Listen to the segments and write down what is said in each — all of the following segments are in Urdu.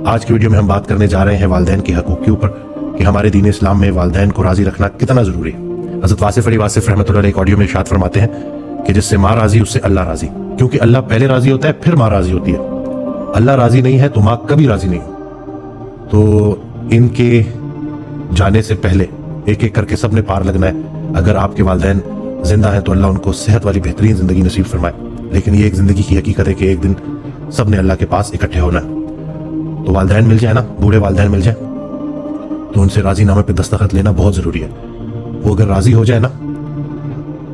آج کی ویڈیو میں ہم بات کرنے جا رہے ہیں والدین کے حقوق کے اوپر کہ ہمارے دین اسلام میں والدین کو راضی رکھنا کتنا ضروری ہے۔ حضرت واصف علی واصف رحمۃ اللہ علیہ ایک آڈیو میں ارشاد فرماتے ہیں کہ جس سے ماں راضی اس سے اللہ راضی، کیونکہ اللہ پہلے راضی ہوتا ہے پھر ماں راضی ہوتی ہے۔ اللہ راضی نہیں ہے تو ماں کبھی راضی نہیں ہو۔ تو ان کے جانے سے پہلے ایک ایک کر کے سب نے پار لگنا ہے۔ اگر آپ کے والدین زندہ ہیں تو اللہ ان کو صحت والی بہترین زندگی نصیب فرمائے، لیکن یہ ایک زندگی کی حقیقت ہے کہ ایک دن سب نے اللہ کے پاس اکٹھے ہونا ہے۔ تو والدین مل جائیں نا، بوڑھے والدین مل جائیں تو ان سے راضی نامے پہ دستخط لینا بہت ضروری ہے۔ وہ اگر راضی ہو جائے نا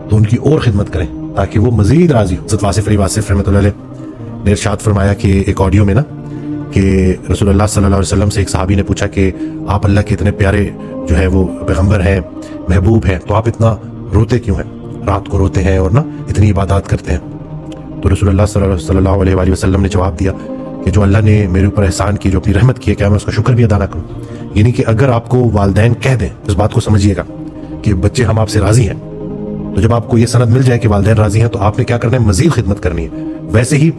تو ان کی اور خدمت کریں تاکہ وہ مزید راضی ہو۔ حضرت واصف علی واصف رحمۃ اللہ علیہ نے ارشاد فرمایا کہ ایک آڈیو میں نا کہ رسول اللہ صلی اللہ علیہ وسلم سے ایک صحابی نے پوچھا کہ آپ اللہ کے اتنے پیارے جو ہے وہ پیغمبر ہیں، محبوب ہیں، تو آپ اتنا روتے کیوں ہیں؟ رات کو روتے ہیں اور نا اتنی عبادات کرتے ہیں۔ تو رسول اللہ صلی اللہ علیہ وآلہ وسلم نے جواب دیا کہ جو اللہ نے میرے اوپر احسان کی، جو اپنی رحمت کی ہے، کیا میں اس کا شکر بھی ادا نہ کروں؟ یعنی کہ اگر آپ کو والدین کہہ دیں، اس بات کو سمجھیے گا کہ بچے ہم آپ سے راضی ہیں، تو جب آپ کو یہ سند مل جائے کہ والدین راضی ہیں تو آپ نے کیا کرنا ہے؟ مزید خدمت کرنی ہے۔ ویسے ہی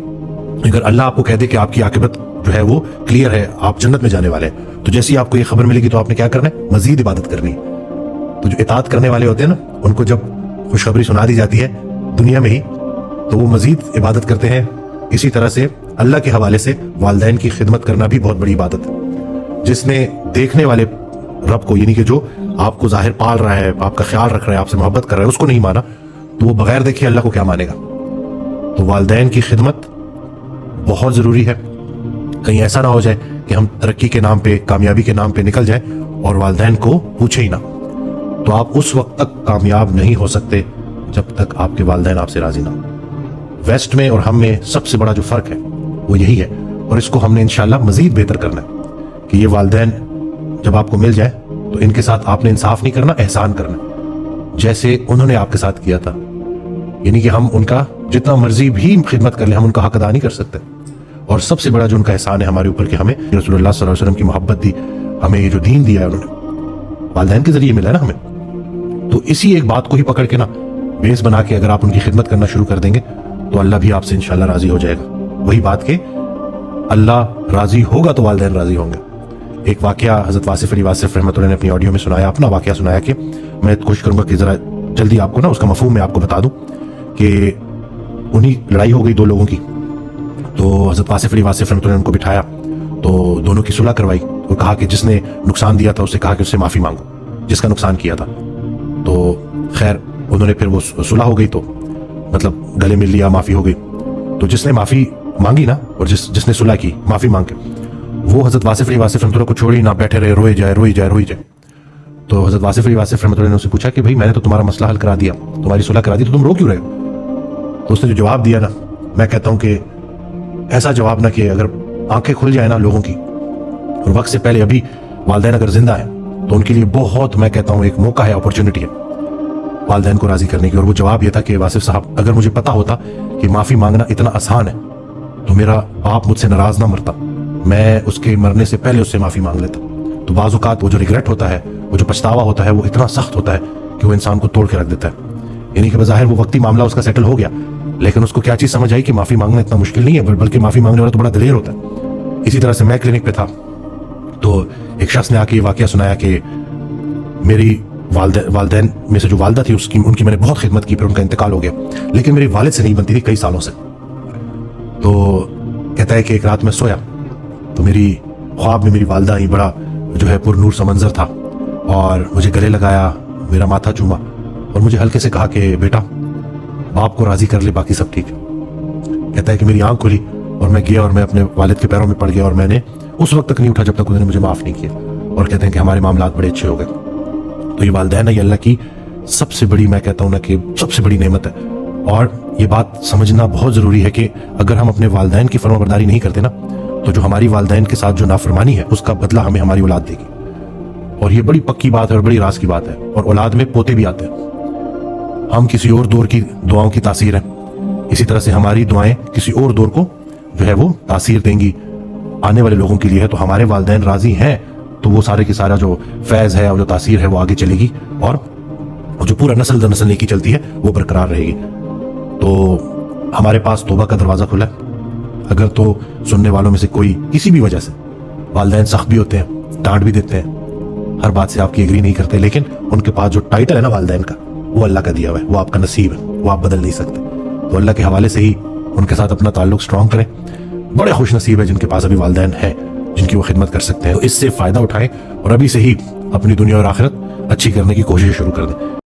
اگر اللہ آپ کو کہہ دے کہ آپ کی عاقبت جو ہے وہ کلیئر ہے، آپ جنت میں جانے والے ہیں، تو جیسے ہی آپ کو یہ خبر ملے گی تو آپ نے کیا کرنا ہے؟ مزید عبادت کرنی ہے۔ تو جو اطاعت کرنے والے ہوتے ہیں نا، ان کو جب خوشخبری سنا دی جاتی ہے دنیا میں ہی تو وہ مزید عبادت کرتے ہیں۔ اسی طرح سے اللہ کے حوالے سے والدین کی خدمت کرنا بھی بہت بڑی عبادت ہے۔ جس نے دیکھنے والے رب کو، یعنی کہ جو آپ کو ظاہر پال رہا ہے، آپ کا خیال رکھ رہا ہے، آپ سے محبت کر رہا ہے، اس کو نہیں مانا تو وہ بغیر دیکھے اللہ کو کیا مانے گا؟ تو والدین کی خدمت بہت ضروری ہے۔ کہیں ایسا نہ ہو جائے کہ ہم ترقی کے نام پہ، کامیابی کے نام پہ نکل جائیں اور والدین کو پوچھے ہی نہ، تو آپ اس وقت تک کامیاب نہیں ہو سکتے جب تک آپ کے والدین آپ سے راضی نہ ہو۔ ویسٹ میں اور ہم میں سب سے بڑا جو فرق ہے وہ یہی ہے، اور اس کو ہم نے انشاءاللہ مزید بہتر کرنا ہے کہ یہ والدین جب آپ کو مل جائے تو ان کے ساتھ آپ نے انصاف نہیں کرنا، احسان کرنا جیسے انہوں نے آپ کے ساتھ کیا تھا۔ یعنی کہ ہم ان کا جتنا مرضی بھی خدمت کر لیں، ہم ان کا حق ادا نہیں کر سکتے۔ اور سب سے بڑا جو ان کا احسان ہے ہمارے اوپر کہ ہمیں رسول اللہ صلی اللہ علیہ وسلم کی محبت دی، ہمیں یہ جو دین دیا ہے انہوں نے والدین کے ذریعے ملا ہے نا ہمیں۔ تو اسی ایک بات کو ہی پکڑ کے نا بیس بنا کے اگر آپ ان کی خدمت کرنا شروع کر دیں گے تو اللہ بھی آپ سے انشاءاللہ راضی ہو جائے گا۔ وہی بات کہ اللہ راضی ہوگا تو والدین راضی ہوں گے۔ ایک واقعہ حضرت واصف علی واصف رحمۃ اللہ نے اپنی آڈیو میں سنایا، اپنا واقعہ سنایا کہ میں کوشش کروں گا کہ ذرا جلدی آپ کو نا اس کا مفہوم میں آپ کو بتا دوں کہ انہی لڑائی ہو گئی دو لوگوں کی، تو حضرت واصف علی واصف رحمۃ اللہ نے ان کو بٹھایا تو دونوں کی صلح کروائی اور کہا کہ جس نے نقصان دیا تھا اس سے کہا کہ اس سے معافی مانگو، جس کا نقصان کیا تھا۔ تو خیر انہوں نے پھر وہ صلح ہو گئی تو مطلب گلے مل لیا، معافی ہو گئی۔ تو جس نے معافی مانگی نا اور جس نے صلح کی معافی مانگ کے، وہ حضرت واصف علی واصف رحمۃ اللہ کو چھوڑی نہ بیٹھے رہے، روئے جائے۔ تو حضرت واصف علی واصف رحمۃ اللہ نے اسے پوچھا کہ بھائی میں نے تو تمہارا مسئلہ حل کرا دیا، تمہاری صلح کرا دی، تو تم رو کیوں رہے ہو؟ تو اس نے جو جواب دیا نا، میں کہتا ہوں کہ ایسا جواب نہ کہ اگر آنکھیں کھل جائیں نا لوگوں کی اور وقت سے پہلے ابھی والدین اگر زندہ ہیں تو ان کے لیے بہت، میں کہتا ہوں، ایک موقع ہے، اپرچونٹی ہے والدین کو راضی کرنے کی۔ اور وہ جواب یہ تھا کہ واصف صاحب اگر مجھے پتا ہوتا کہ معافی مانگنا اتنا آسان ہے تو میرا باپ مجھ سے ناراض نہ مرتا، میں اس کے مرنے سے پہلے اس سے معافی مانگ لیتا۔ تو بعض اوقات وہ جو ریگریٹ ہوتا ہے، وہ جو پچھتاوا ہوتا ہے، وہ اتنا سخت ہوتا ہے کہ وہ انسان کو توڑ کے رکھ دیتا ہے۔ یعنی کہ بظاہر وہ وقتی معاملہ اس کا سیٹل ہو گیا، لیکن اس کو کیا چیز سمجھ آئی کہ معافی مانگنا اتنا مشکل نہیں ہے، بلکہ معافی مانگنے والا تو بڑا دلیر ہوتا ہے۔ اسی طرح سے میں کلینک پہ تھا تو ایک شخص نے آ کے یہ واقعہ سنایا کہ میری والدین میں سے جو والدہ تھی ان کی میں نے بہت خدمت کی، پھر ان کا انتقال ہو گیا، لیکن میری والد سے نہیں بنتی تھی کئی سالوں سے۔ تو کہتا ہے کہ ایک رات میں سویا تو میری خواب میں میری والدہ ہی بڑا جو ہے پر نور سا منظر تھا اور مجھے گلے لگایا، میرا ماتھا چوما اور مجھے ہلکے سے کہا کہ بیٹا باپ کو راضی کر لے، باقی سب ٹھیک ہے۔ کہتا ہے کہ میری آنکھ کھلی اور میں گیا اور میں اپنے والد کے پیروں میں پڑ گیا اور میں نے اس وقت تک نہیں اٹھا جب تک انہوں نے مجھے معاف نہیں کیا۔ اور کہتے ہیں کہ ہمارے معاملات بڑے اچھے ہو گئے۔ تو یہ والدین ہے، یہ اللہ کی سب سے بڑی، میں کہتا ہوں نا کہ سب سے بڑی نعمت ہے۔ اور یہ بات سمجھنا بہت ضروری ہے کہ اگر ہم اپنے والدین کی فرما برداری نہیں کرتے نا تو جو ہماری والدین کے ساتھ جو نافرمانی ہے اس کا بدلہ ہمیں ہماری اولاد دے گی۔ اور یہ بڑی پکی بات ہے اور بڑی راز کی بات ہے، اور اولاد میں پوتے بھی آتے ہیں۔ ہم کسی اور دور کی دعاؤں کی تاثیر ہیں، اسی طرح سے ہماری دعائیں کسی اور دور کو جو ہے وہ تاثیر دیں گی، آنے والے لوگوں کے لیے ہے۔ تو ہمارے والدین راضی ہیں تو وہ سارے کی سارا جو فیض ہے اور جو تاثیر ہے وہ آگے چلے گی، اور جو پورا نسل در نسل نیکی چلتی ہے وہ برقرار رہے گی۔ تو ہمارے پاس توبہ کا دروازہ کھلا ہے۔ اگر تو سننے والوں میں سے کوئی کسی بھی وجہ سے والدین سخت بھی ہوتے ہیں، ڈانٹ بھی دیتے ہیں، ہر بات سے آپ کی ایگری نہیں کرتے، لیکن ان کے پاس جو ٹائٹل ہے نا والدین کا، وہ اللہ کا دیا ہوا ہے، وہ آپ کا نصیب ہے، وہ آپ بدل نہیں سکتے۔ تو اللہ کے حوالے سے ہی ان کے ساتھ اپنا تعلق سٹرونگ کریں۔ بڑے خوش نصیب ہے جن کے پاس ابھی والدین ہیں جن کی وہ خدمت کر سکتے ہیں، تو اس سے فائدہ اٹھائیں اور ابھی سے ہی اپنی دنیا اور آخرت اچھی کرنے کی کوشش شروع کر دیں۔